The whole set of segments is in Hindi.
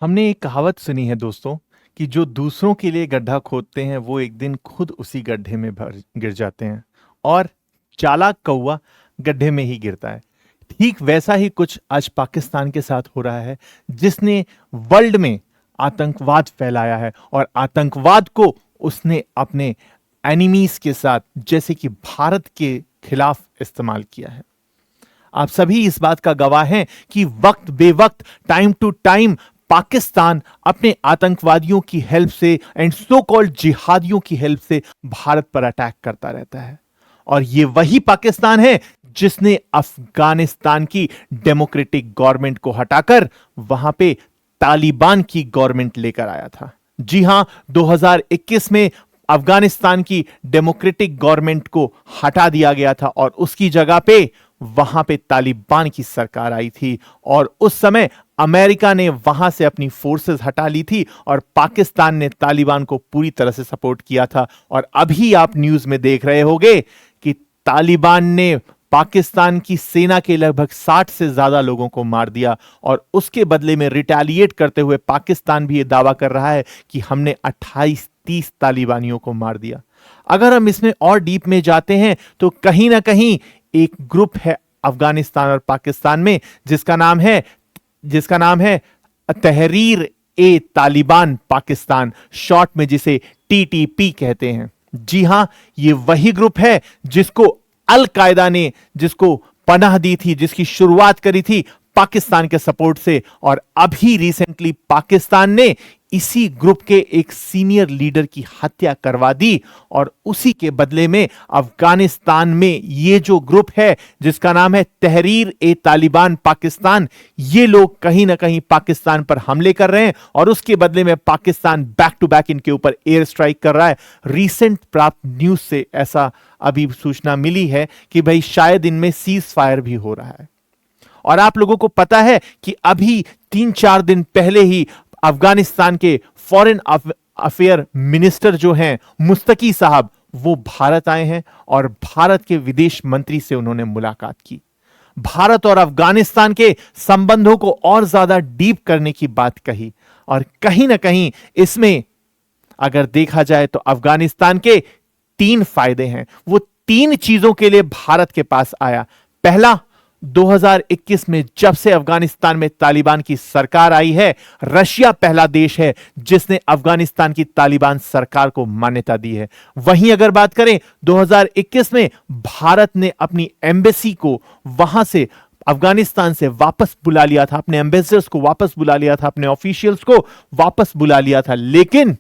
हमने एक कहावत सुनी है दोस्तों कि जो दूसरों के लिए गड्ढा खोदते हैं वो एक दिन खुद उसी गड्ढे में भर गिर जाते हैं और चालाक कौवा गड्ढे में ही गिरता है। ठीक वैसा ही कुछ आज पाकिस्तान के साथ हो रहा है, जिसने वर्ल्ड में आतंकवाद फैलाया है और आतंकवाद को उसने अपने एनिमीज के साथ जैसे कि भारत के खिलाफ इस्तेमाल किया है। आप सभी इस बात का गवाह हैं कि वक्त बेवक्त, टाइम टू टाइम पाकिस्तान अपने आतंकवादियों की हेल्प से एंड सो कॉल्ड जिहादियों की हेल्प से भारत पर अटैक करता रहता है। और यह वही पाकिस्तान है जिसने अफगानिस्तान की डेमोक्रेटिक गवर्नमेंट को हटाकर वहां पे तालिबान की गवर्नमेंट लेकर आया था। जी हां, 2021 में अफगानिस्तान की डेमोक्रेटिक गवर्नमेंट को हटा दिया गया था और उसकी जगह पे वहां पे तालिबान की सरकार आई थी और उस समय अमेरिका ने वहां से अपनी फोर्सेस हटा ली थी और पाकिस्तान ने तालिबान को पूरी तरह से सपोर्ट किया था। और अभी आप न्यूज में देख रहे होंगे कि तालिबान ने पाकिस्तान की सेना के लगभग 60 से ज्यादा लोगों को मार दिया और उसके बदले में रिटेलिएट करते हुए पाकिस्तान भी यह दावा कर रहा है कि हमने 28-30 तालिबानियों को मार दिया। अगर हम इसमें और डीप में जाते हैं तो कहीं ना कहीं एक ग्रुप है अफगानिस्तान और पाकिस्तान में जिसका नाम है तहरीर ए तालिबान पाकिस्तान, शॉर्ट में जिसे टीटीपी कहते हैं। जी हां, यह वही ग्रुप है जिसको अल कायदा ने जिसको पनाह दी थी, जिसकी शुरुआत करी थी पाकिस्तान के सपोर्ट से। और अभी रिसेंटली पाकिस्तान ने इसी ग्रुप के एक सीनियर लीडर की हत्या करवा दी और उसी के बदले में अफगानिस्तान में ये जो ग्रुप है जिसका नाम है तहरीर ए तालिबान पाकिस्तान, ये लोग कहीं ना कहीं पाकिस्तान पर हमले कर रहे हैं और उसके बदले में पाकिस्तान बैक टू बैक इनके ऊपर एयर स्ट्राइक कर रहा है। रिसेंट प्राप्त न्यूज से ऐसा अभी सूचना मिली है कि भाई शायद इनमें सीज फायर भी हो रहा है। और आप लोगों को पता है कि अभी 3-4 दिन पहले ही अफगानिस्तान के फॉरेन अफेयर मिनिस्टर जो हैं मुस्तकी साहब, वो भारत आए हैं और भारत के विदेश मंत्री से उन्होंने मुलाकात की। भारत और अफगानिस्तान के संबंधों को और ज्यादा डीप करने की बात कही और कहीं ना कहीं इसमें अगर देखा जाए तो अफगानिस्तान के 3 फायदे हैं। वो 3 चीजों के लिए भारत के पास आया। पहला, 2021 में जब से अफगानिस्तान में तालिबान की सरकार आई है, रशिया पहला देश है जिसने अफगानिस्तान की तालिबान सरकार को मान्यता दी है। वहीं अगर बात करें 2021 में भारत ने अपनी एम्बेसी को वहां से अफगानिस्तान से वापस बुला लिया था, अपने एम्बेसडर्स को वापस बुला लिया था, अपने ऑफिशियल्स को वापस बुला लिया था। लेकिन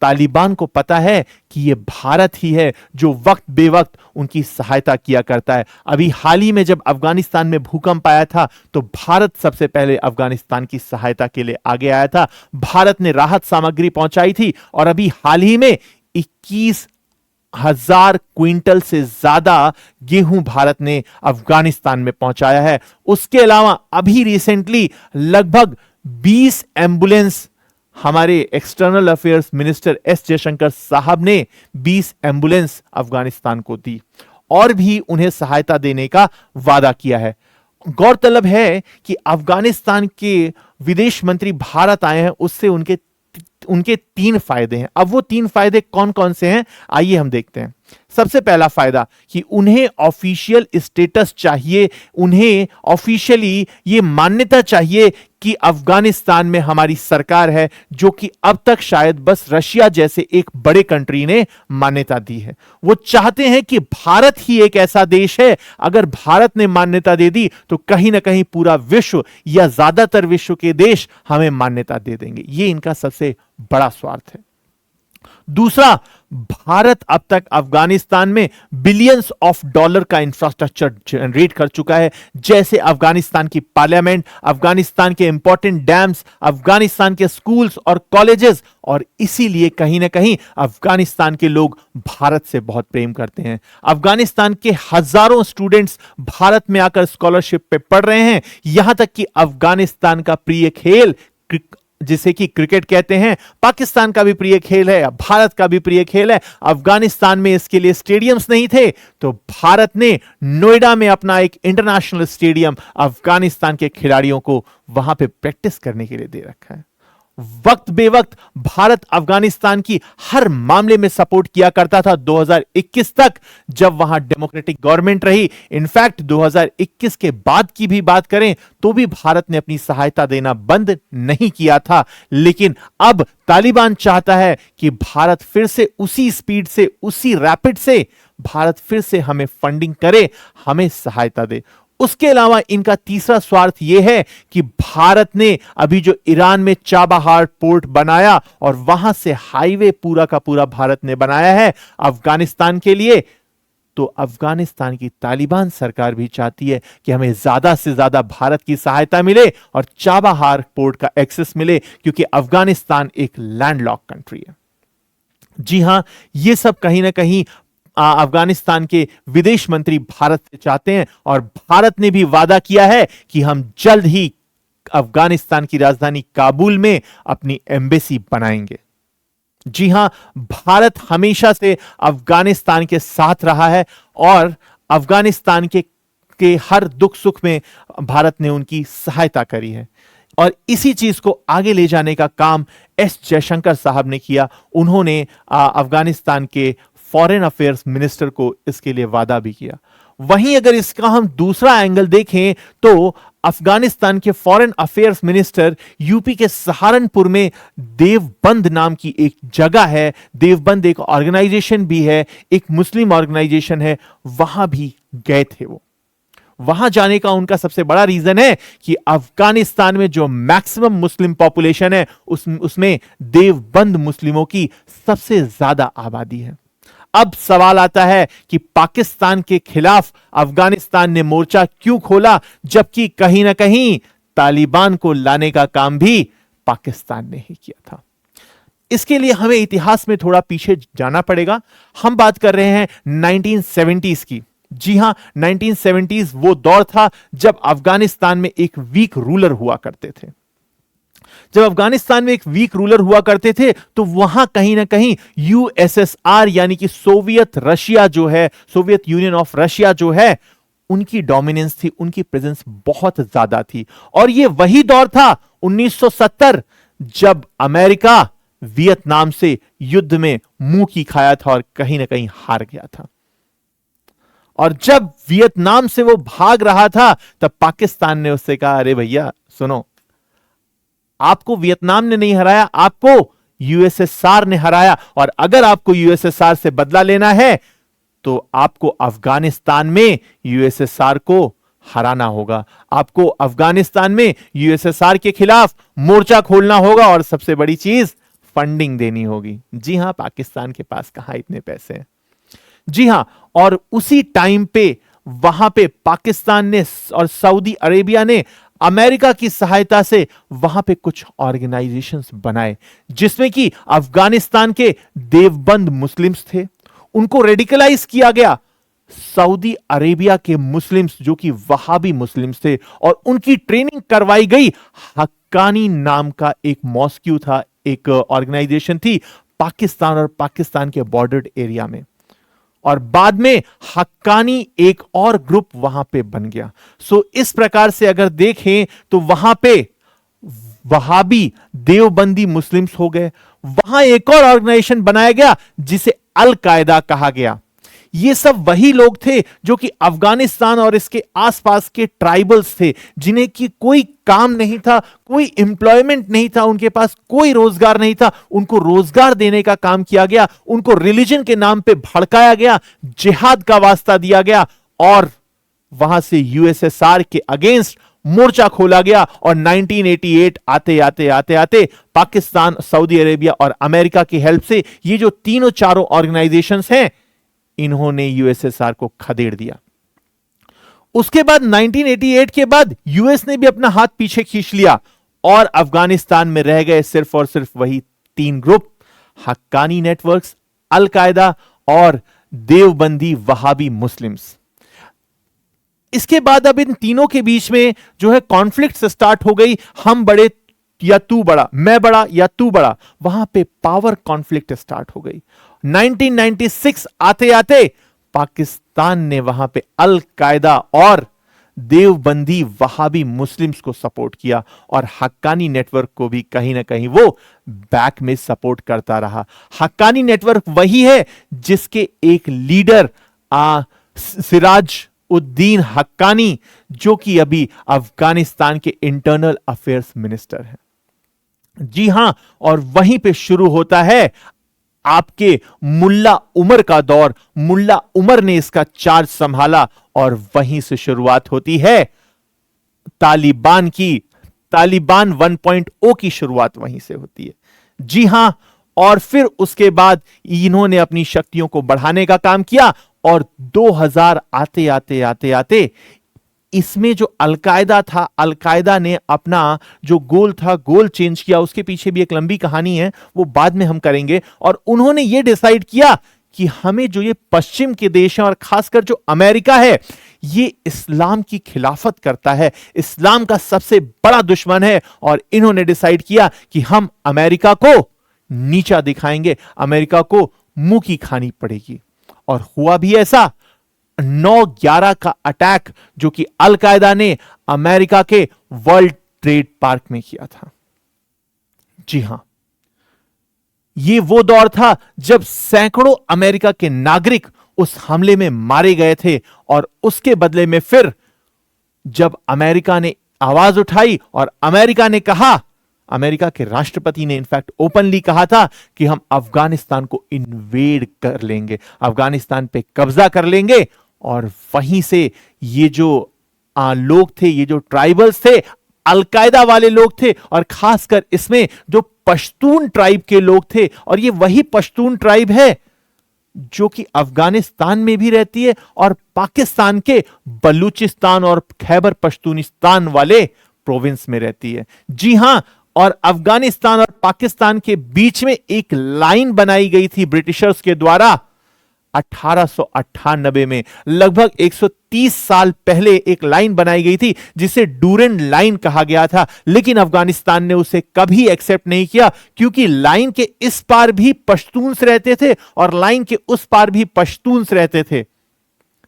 तालिबान को पता है कि यह भारत ही है जो वक्त बेवक्त उनकी सहायता किया करता है। अभी हाल ही में जब अफगानिस्तान में भूकंप आया था तो भारत सबसे पहले अफगानिस्तान की सहायता के लिए आगे आया था। भारत ने राहत सामग्री पहुंचाई थी और अभी हाल ही में 21,000 क्विंटल से ज्यादा गेहूं भारत ने अफगानिस्तान में पहुंचाया है। उसके अलावा अभी रिसेंटली लगभग 20 एम्बुलेंस हमारे external affairs minister S Jaishankar साहब ने 20 एम्बुलेंस अफगानिस्तान को दी और भी उन्हें सहायता देने का वादा किया है। गौरतलब है कि अफगानिस्तान के विदेश मंत्री भारत आए हैं, उससे उनके 3 फायदे हैं। अब वो 3 फायदे कौन कौन से हैं, आइए हम देखते हैं। सबसे पहला फायदा कि उन्हें ऑफिशियल स्टेटस चाहिए, उन्हें ऑफिशियली ये मान्यता चाहिए कि अफगानिस्तान में हमारी सरकार है, जो कि अब तक शायद बस रशिया जैसे एक बड़े कंट्री ने मान्यता दी है। वो चाहते हैं कि भारत ही एक ऐसा देश है, अगर भारत ने मान्यता दे दी तो कहीं ना कहीं पूरा विश्व या ज्यादातर विश्व के देश हमें मान्यता दे देंगे। ये इनका सबसे बड़ा स्वार्थ है। दूसरा, भारत अब तक अफगानिस्तान में बिलियंस ऑफ डॉलर का इंफ्रास्ट्रक्चर जनरेट कर चुका है, जैसे अफगानिस्तान की पार्लियामेंट, अफगानिस्तान के इंपॉर्टेंट डैम्स, अफगानिस्तान के स्कूल्स और कॉलेजेस। और इसीलिए कहीं ना कहीं अफगानिस्तान के लोग भारत से बहुत प्रेम करते हैं। अफगानिस्तान के हजारों स्टूडेंट्स भारत में आकर स्कॉलरशिप पे पढ़ रहे हैं। यहां तक कि अफगानिस्तान का प्रिय खेल जिसे कि क्रिकेट कहते हैं, पाकिस्तान का भी प्रिय खेल है, भारत का भी प्रिय खेल है। अफगानिस्तान में इसके लिए स्टेडियम्स नहीं थे, तो भारत ने नोएडा में अपना एक इंटरनेशनल स्टेडियम अफगानिस्तान के खिलाड़ियों को वहां पे प्रैक्टिस करने के लिए दे रखा है। वक्त बेवक्त भारत अफगानिस्तान की हर मामले में सपोर्ट किया करता था 2021 तक, जब वहां डेमोक्रेटिक गवर्नमेंट रही। इनफैक्ट 2021 के बाद की भी बात करें तो भी भारत ने अपनी सहायता देना बंद नहीं किया था। लेकिन अब तालिबान चाहता है कि भारत फिर से उसी स्पीड से, उसी रैपिड से भारत फिर से हमें फंडिंग करे, हमें सहायता दे। उसके अलावा इनका तीसरा स्वार्थ यह है कि भारत ने अभी जो ईरान में चाबाहार पोर्ट बनाया और वहां से हाईवे पूरा का पूरा भारत ने बनाया है अफगानिस्तान के लिए, तो अफगानिस्तान की तालिबान सरकार भी चाहती है कि हमें ज्यादा से ज्यादा भारत की सहायता मिले और चाबाहार पोर्ट का एक्सेस मिले, क्योंकि अफगानिस्तान एक लैंडलॉक कंट्री है। जी हां, यह सब कहीं ना कहीं अफगानिस्तान के विदेश मंत्री भारत से चाहते हैं, और भारत ने भी वादा किया है कि हम जल्द ही अफगानिस्तान की राजधानी काबुल में अपनी एम्बेसी बनाएंगे। जी हां, भारत हमेशा से अफगानिस्तान के साथ रहा है और अफगानिस्तान के हर दुख सुख में भारत ने उनकी सहायता करी है, और इसी चीज को आगे ले जाने का काम एस जयशंकर साहब ने किया। उन्होंने अफगानिस्तान के फॉरेन अफेयर्स मिनिस्टर को इसके लिए वादा भी किया। वहीं अगर इसका हम दूसरा एंगल देखें तो अफगानिस्तान के फॉरेन अफेयर्स मिनिस्टर यूपी के सहारनपुर में देवबंद नाम की एक जगह है, देवबंद एक ऑर्गेनाइजेशन भी है, एक मुस्लिम ऑर्गेनाइजेशन है, वहां भी गए थे। वो वहां जाने का उनका सबसे बड़ा रीजन है कि अफगानिस्तान में जो मैक्सिमम मुस्लिम पॉपुलेशन है उसमें देवबंद मुस्लिमों की सबसे ज्यादा आबादी है। अब सवाल आता है कि पाकिस्तान के खिलाफ अफगानिस्तान ने मोर्चा क्यों खोला, जबकि कहीं ना कहीं तालिबान को लाने का काम भी पाकिस्तान ने ही किया था। इसके लिए हमें इतिहास में थोड़ा पीछे जाना पड़ेगा। हम बात कर रहे हैं 1970s की। जी हां, 1970s वो दौर था जब अफगानिस्तान में एक वीक रूलर हुआ करते थे। जब अफगानिस्तान में एक वीक रूलर हुआ करते थे तो वहां कहीं ना कहीं यूएसएसआर यानी कि सोवियत रशिया जो है, सोवियत यूनियन ऑफ रशिया जो है, उनकी डोमिनेंस थी, उनकी प्रेजेंस बहुत ज्यादा थी। और यह वही दौर था 1970 जब अमेरिका वियतनाम से युद्ध में मुंह की खाया था और कहीं ना कहीं हार गया था। और जब वियतनाम से वो भाग रहा था तब पाकिस्तान ने उससे कहा, अरे भैया सुनो, आपको वियतनाम ने नहीं हराया, आपको यूएसएसआर ने हराया, और अगर आपको यूएसएसआर से बदला लेना है तो आपको अफगानिस्तान में यूएसएसआर को हराना होगा, आपको अफगानिस्तान में यूएसएसआर के खिलाफ मोर्चा खोलना होगा, और सबसे बड़ी चीज फंडिंग देनी होगी। जी हां, पाकिस्तान के पास कहां इतने पैसे हैं। जी हां, और उसी टाइम पे वहां पे पाकिस्तान ने और सऊदी अरेबिया ने अमेरिका की सहायता से वहां पे कुछ ऑर्गेनाइजेशंस बनाए, जिसमें कि अफगानिस्तान के देवबंद मुस्लिम्स थे, उनको रेडिकलाइज किया गया। सऊदी अरेबिया के मुस्लिम्स जो कि वहाबी मुस्लिम्स थे, और उनकी ट्रेनिंग करवाई गई। हक्कानी नाम का एक मॉस्क्यू था, एक ऑर्गेनाइजेशन थी पाकिस्तान और पाकिस्तान के बॉर्डर्ड एरिया में, और बाद में हक्कानी एक और ग्रुप वहां पे बन गया। सो इस प्रकार से अगर देखें तो वहां पे वहाबी देवबंदी मुस्लिम्स हो गए। वहां एक और ऑर्गेनाइजेशन बनाया गया जिसे अल कायदा कहा गया। ये सब वही लोग थे जो कि अफगानिस्तान और इसके आसपास के ट्राइबल्स थे, जिन्हें कि कोई काम नहीं था, कोई एम्प्लॉयमेंट नहीं था, उनके पास कोई रोजगार नहीं था। उनको रोजगार देने का काम किया गया, उनको रिलीजन के नाम पे भड़काया गया, जिहाद का वास्ता दिया गया, और वहां से यूएसएसआर के अगेंस्ट मोर्चा खोला गया। और 1988 आते आते आते आते पाकिस्तान, सऊदी अरेबिया और अमेरिका की हेल्प से ये जो तीनों चारों ऑर्गेनाइजेशंस हैं, इन्होंने यूएसएसआर को खदेड़ दिया। उसके बाद 1988 के बाद यूएस ने भी अपना हाथ पीछे खींच लिया, और अफगानिस्तान में रह गए सिर्फ और सिर्फ वही तीन ग्रुप, हक्कानी नेटवर्क्स, अल कायदा और देवबंदी वहाबी मुस्लिम्स। इसके बाद अब इन तीनों के बीच में जो है कॉन्फ्लिक्ट स्टार्ट हो गई। हम बड़े या तू बड़ा, मैं बड़ा या तू बड़ा, वहां पे पावर कॉन्फ्लिक्ट स्टार्ट हो गई। 1996 आते आते पाकिस्तान ने वहां पे अल कायदा और देवबंदी वहाबी मुस्लिम्स को सपोर्ट किया और हक्कानी नेटवर्क को भी कहीं ना कहीं वो बैक में सपोर्ट करता रहा। हक्कानी नेटवर्क वही है जिसके एक लीडर सिराज उद्दीन हक्कानी, जो कि अभी अफगानिस्तान के इंटरनल अफेयर्स मिनिस्टर हैं। जी हां, और वहीं पे शुरू होता है आपके मुल्ला उमर का दौर। मुल्ला उमर ने इसका चार्ज संभाला और वहीं से शुरुआत होती है तालिबान की। तालिबान 1.0 की शुरुआत वहीं से होती है। जी हां, और फिर उसके बाद इन्होंने अपनी शक्तियों को बढ़ाने का काम किया और 2000 आते आते आते आते इसमें जो अलकायदा था, अलकायदा ने अपना जो गोल था, गोल चेंज किया। उसके पीछे भी एक लंबी कहानी है, वो बाद में हम करेंगे। और उन्होंने ये डिसाइड किया कि हमें जो ये पश्चिम के देश हैं और खासकर जो अमेरिका है, ये इस्लाम की खिलाफत करता है, इस्लाम का सबसे बड़ा दुश्मन है। और इन्होंने डिसाइड किया कि हम अमेरिका को नीचा दिखाएंगे, अमेरिका को मुंह की खानी पड़ेगी। और हुआ भी ऐसा। 9/11 का अटैक जो कि अल कायदा ने अमेरिका के वर्ल्ड ट्रेड पार्क में किया था। जी हां, यह वो दौर था जब सैकड़ों अमेरिका के नागरिक उस हमले में मारे गए थे। और उसके बदले में फिर जब अमेरिका ने आवाज उठाई और अमेरिका ने कहा, अमेरिका के राष्ट्रपति ने इनफैक्ट ओपनली कहा था कि हम अफगानिस्तान को इन्वेड कर लेंगे, अफगानिस्तान पे कब्जा कर लेंगे। और वहीं से ये जो लोग थे, ये जो ट्राइबल्स थे, अलकायदा वाले लोग थे, और खासकर इसमें जो पश्तून ट्राइब के लोग थे, और ये वही पश्तून ट्राइब है जो कि अफगानिस्तान में भी रहती है और पाकिस्तान के बलूचिस्तान और खैबर पश्तूनिस्तान वाले प्रोविंस में रहती है। जी हां, और अफगानिस्तान और पाकिस्तान के बीच में एक लाइन बनाई गई थी ब्रिटिशर्स के द्वारा 1898 में। लगभग 130 साल पहले एक लाइन बनाई गई थी जिसे डूरेंट लाइन कहा गया था। लेकिन अफगानिस्तान ने उसे कभी एक्सेप्ट नहीं किया, क्योंकि लाइन के इस पार भी पश्तून्स रहते थे और लाइन के उस पार भी पश्तून्स रहते थे।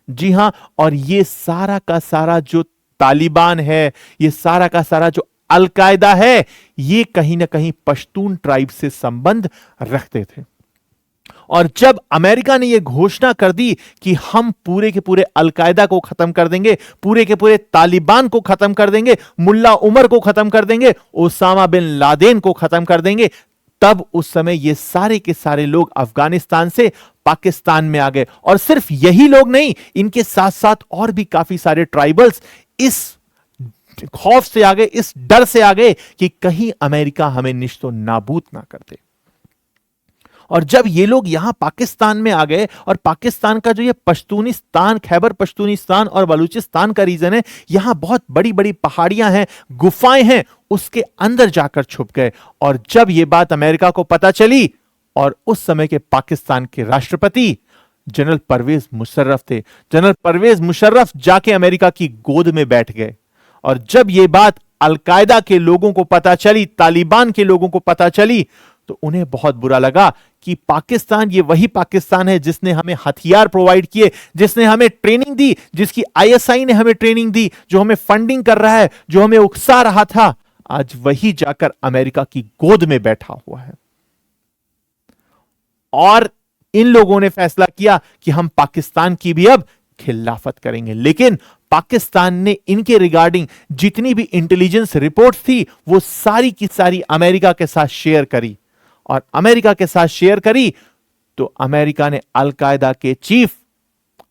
जी हां, और ये सारा का सारा जो तालिबान है, ये सारा का सारा जो अलकायदा है, ये कहीं ना कहीं पश्तून ट्राइब से संबंध रखते थे। और जब अमेरिका ने यह घोषणा कर दी कि हम पूरे के पूरे अलकायदा को खत्म कर देंगे, पूरे के पूरे तालिबान को खत्म कर देंगे, मुल्ला उमर को खत्म कर देंगे, ओसामा बिन लादेन को खत्म कर देंगे, तब उस समय ये सारे के सारे लोग अफगानिस्तान से पाकिस्तान में आ गए। और सिर्फ यही लोग नहीं, इनके साथ साथ और भी काफी सारे ट्राइबल्स इस खौफ से आ गए, इस डर से आ गए कि कहीं अमेरिका हमें निश्तो नाबूद ना कर दे। और जब ये लोग यहां पाकिस्तान में आ गए, और पाकिस्तान का जो ये पश्तूनिस्तान, खैबर पश्तूनिस्तान और बलूचिस्तान का रीजन है, यहां बहुत बड़ी बड़ी पहाड़ियां हैं, गुफाएं हैं, उसके अंदर जाकर छुप गए। और जब ये बात अमेरिका को पता चली, और उस समय के पाकिस्तान के राष्ट्रपति जनरल परवेज मुशर्रफ थे, जनरल परवेज मुशर्रफ जाके अमेरिका की गोद में बैठ गए। और जब यह बात अलकायदा के लोगों को पता चली, तालिबान के लोगों को पता चली, तो उन्हें बहुत बुरा लगा कि पाकिस्तान, ये वही पाकिस्तान है जिसने हमें हथियार प्रोवाइड किए, जिसने हमें ट्रेनिंग दी, जिसकी आईएसआई ने हमें ट्रेनिंग दी, जो हमें फंडिंग कर रहा है, जो हमें उकसा रहा था, आज वही जाकर अमेरिका की गोद में बैठा हुआ है। और इन लोगों ने फैसला किया कि हम पाकिस्तान की भी अब खिलाफत करेंगे। लेकिन पाकिस्तान ने इनके रिगार्डिंग जितनी भी इंटेलिजेंस रिपोर्ट्स थी, वो सारी की सारी अमेरिका के साथ शेयर करी। और अमेरिका के साथ शेयर करी तो अमेरिका ने अलकायदा के चीफ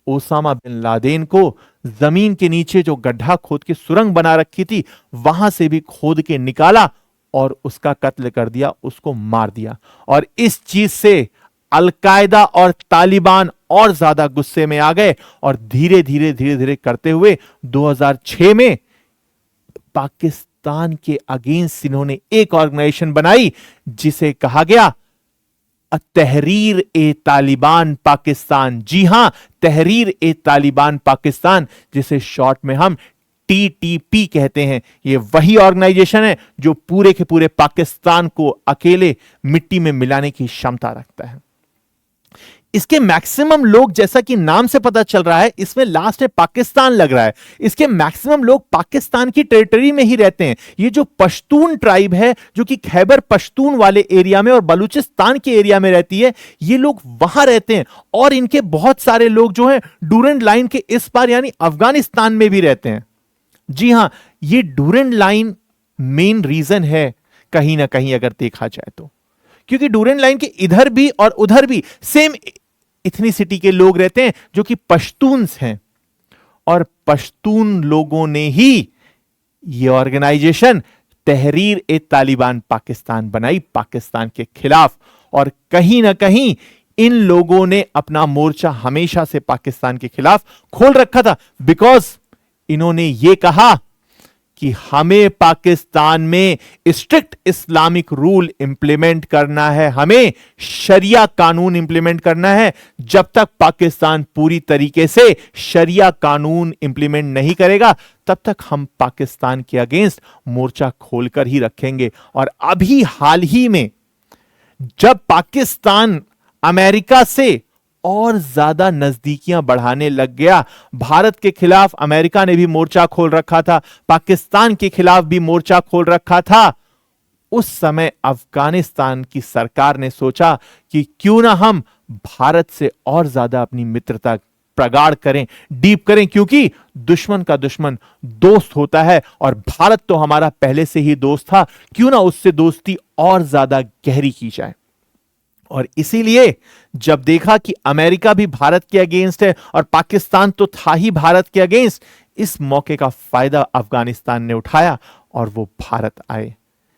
ओसामा बिन लादेन को जमीन के नीचे जो गड्ढा खोद के सुरंग बना रखी थी, वहां से भी खोद के निकाला और उसका कत्ल कर दिया, उसको मार दिया। और इस चीज से अलकायदा और तालिबान और ज्यादा गुस्से में आ गए, और धीरे धीरे धीरे धीरे करते हुए 2006 में पाकिस्तान के अगेंस्ट इन्होंने एक ऑर्गेनाइजेशन बनाई जिसे कहा गया तहरीर ए तालिबान पाकिस्तान। जी हां, तहरीर ए तालिबान पाकिस्तान, जिसे शॉर्ट में हम टीटीपी कहते हैं। ये वही ऑर्गेनाइजेशन है जो पूरे के पूरे पाकिस्तान को अकेले मिट्टी में मिलाने की क्षमता रखता है। इसके मैक्सिमम लोग, जैसा कि नाम से पता चल रहा है, इसमें लास्ट में पाकिस्तान लग रहा है, इसके मैक्सिमम लोग पाकिस्तान की टेरिटरी में ही रहते हैं। ये जो पश्तून ट्राइब है जो कि खैबर पश्तून वाले एरिया में और बलूचिस्तान के एरिया में रहती है, ये लोग वहां रहते हैं। और इनके बहुत सारे लोग जो हैं डूरेंट लाइन के इस पार यानी अफगानिस्तान में भी रहते हैं। जी हां, ये डूरेंट लाइन मेन रीजन है कहीं ना कहीं अगर देखा जाए तो, क्योंकि डूरेंट लाइन के इधर भी और उधर भी सेम इथनिसिटी के लोग रहते हैं जो कि पश्तून्स हैं। और पश्तून लोगों ने ही यह ऑर्गेनाइजेशन तहरीर ए तालिबान पाकिस्तान बनाई पाकिस्तान के खिलाफ। और कहीं ना कहीं इन लोगों ने अपना मोर्चा हमेशा से पाकिस्तान के खिलाफ खोल रखा था, बिकॉज इन्होंने यह कहा कि हमें पाकिस्तान में स्ट्रिक्ट इस्लामिक रूल इंप्लीमेंट करना है, हमें शरिया कानून इंप्लीमेंट करना है। जब तक पाकिस्तान पूरी तरीके से शरिया कानून इंप्लीमेंट नहीं करेगा तब तक हम पाकिस्तान के अगेंस्ट मोर्चा खोलकर ही रखेंगे। और अभी हाल ही में जब पाकिस्तान अमेरिका से और ज्यादा नजदीकियां बढ़ाने लग गया, भारत के खिलाफ अमेरिका ने भी मोर्चा खोल रखा था, पाकिस्तान के खिलाफ भी मोर्चा खोल रखा था, उस समय अफगानिस्तान की सरकार ने सोचा कि क्यों ना हम भारत से और ज्यादा अपनी मित्रता प्रगाढ़ करें, डीप करें, क्योंकि दुश्मन का दुश्मन दोस्त होता है और भारत तो हमारा पहले से ही दोस्त था, क्यों ना उससे दोस्ती और ज्यादा गहरी की जाए। और इसीलिए जब देखा कि अमेरिका भी भारत के अगेंस्ट है और पाकिस्तान तो था ही भारत के अगेंस्ट, इस मौके का फायदा अफगानिस्तान ने उठाया और वो भारत आए।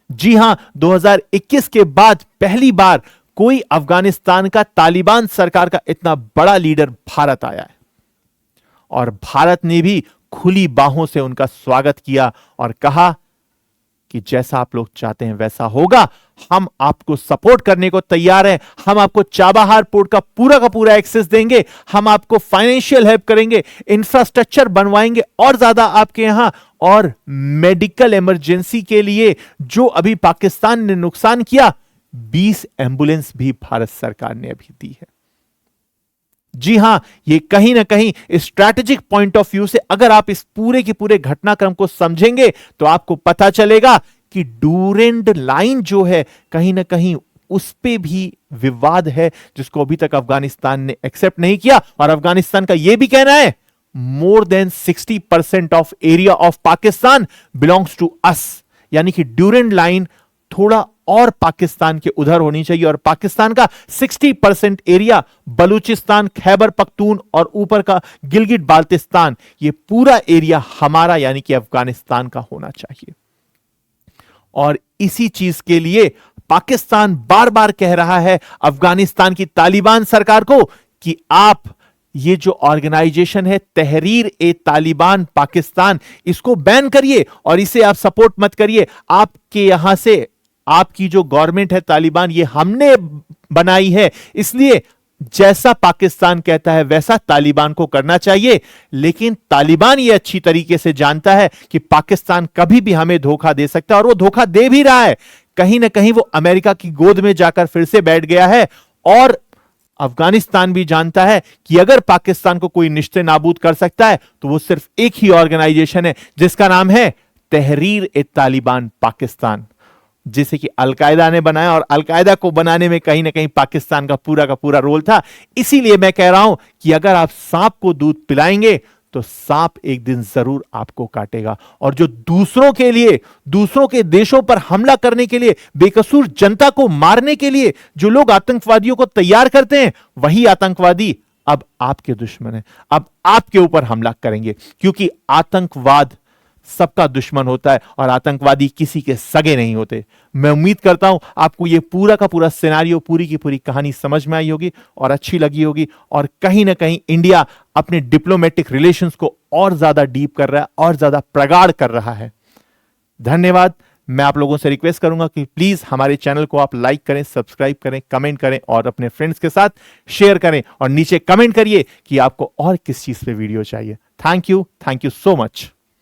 जी हां, 2021 के बाद पहली बार कोई अफगानिस्तान का तालिबान सरकार का इतना बड़ा लीडर भारत आया है और भारत ने भी खुली बाहों से उनका स्वागत किया और कहा कि जैसा आप लोग चाहते हैं वैसा होगा, हम आपको सपोर्ट करने को तैयार हैं, हम आपको चाबहार पोर्ट का पूरा एक्सेस देंगे, हम आपको फाइनेंशियल हेल्प करेंगे, इंफ्रास्ट्रक्चर बनवाएंगे और ज्यादा आपके यहां, और मेडिकल इमरजेंसी के लिए जो अभी पाकिस्तान ने नुकसान किया 20 एम्बुलेंस भी भारत सरकार ने अभी दी है। जी हां, ये कहीं ना कहीं स्ट्रैटेजिक पॉइंट ऑफ व्यू से अगर आप इस पूरे के पूरे घटनाक्रम को समझेंगे तो आपको पता चलेगा कि डूरेंट लाइन जो है कहीं ना कहीं उस पे भी विवाद है जिसको अभी तक अफगानिस्तान ने एक्सेप्ट नहीं किया। और अफगानिस्तान का यह भी कहना है more than 60% of area of Pakistan belongs to us, यानी कि डूरेंट लाइन थोड़ा और पाकिस्तान के उधर होनी चाहिए और पाकिस्तान का 60% एरिया बलूचिस्तान, खैबर पख्तून और ऊपर का गिलगिट बाल्टिस्तान, ये पूरा एरिया हमारा यानी कि अफगानिस्तान का होना चाहिए। और इसी चीज के लिए पाकिस्तान बार बार कह रहा है अफगानिस्तान की तालिबान सरकार को कि आप ये जो ऑर्गेनाइजेशन है तहरीर ए तालिबान पाकिस्तान, इसको बैन करिए और इसे आप सपोर्ट मत करिए। आपके यहां से आपकी जो गवर्नमेंट है तालिबान, ये हमने बनाई है, इसलिए जैसा पाकिस्तान कहता है वैसा तालिबान को करना चाहिए। लेकिन तालिबान ये अच्छी तरीके से जानता है कि पाकिस्तान कभी भी हमें धोखा दे सकता है और वो धोखा दे भी रहा है। कहीं ना कहीं वो अमेरिका की गोद में जाकर फिर से बैठ गया है। और अफगानिस्तान भी जानता है कि अगर पाकिस्तान को कोई निश्चय नाबूद कर सकता है तो वो सिर्फ एक ही ऑर्गेनाइजेशन है जिसका नाम है तहरीर ए तालिबान पाकिस्तान, जिसे कि अलकायदा ने बनाया और अलकायदा को बनाने में कहीं ना कहीं पाकिस्तान का पूरा रोल था। इसीलिए मैं कह रहा हूं कि अगर आप सांप को दूध पिलाएंगे तो सांप एक दिन जरूर आपको काटेगा। और जो दूसरों के लिए, दूसरों के देशों पर हमला करने के लिए, बेकसूर जनता को मारने के लिए जो लोग आतंकवादियों को तैयार करते हैं, वही आतंकवादी अब आपके दुश्मन है, अब आपके ऊपर हमला करेंगे। क्योंकि आतंकवाद सबका दुश्मन होता है और आतंकवादी किसी के सगे नहीं होते। मैं उम्मीद करता हूं आपको यह पूरा का पूरा सिनेरियो, पूरी की पूरी कहानी समझ में आई होगी और अच्छी लगी होगी। और कहीं ना कहीं इंडिया अपने डिप्लोमेटिक रिलेशंस को और ज्यादा डीप कर रहा है और ज्यादा प्रगाढ़ कर रहा है। धन्यवाद। मैं आप लोगों से रिक्वेस्ट करूंगा कि प्लीज हमारे चैनल को आप लाइक करें, सब्सक्राइब करें, कमेंट करें और अपने फ्रेंड्स के साथ शेयर करें और नीचे कमेंट करिए कि आपको और किस चीज पे वीडियो चाहिए। Thank you so much.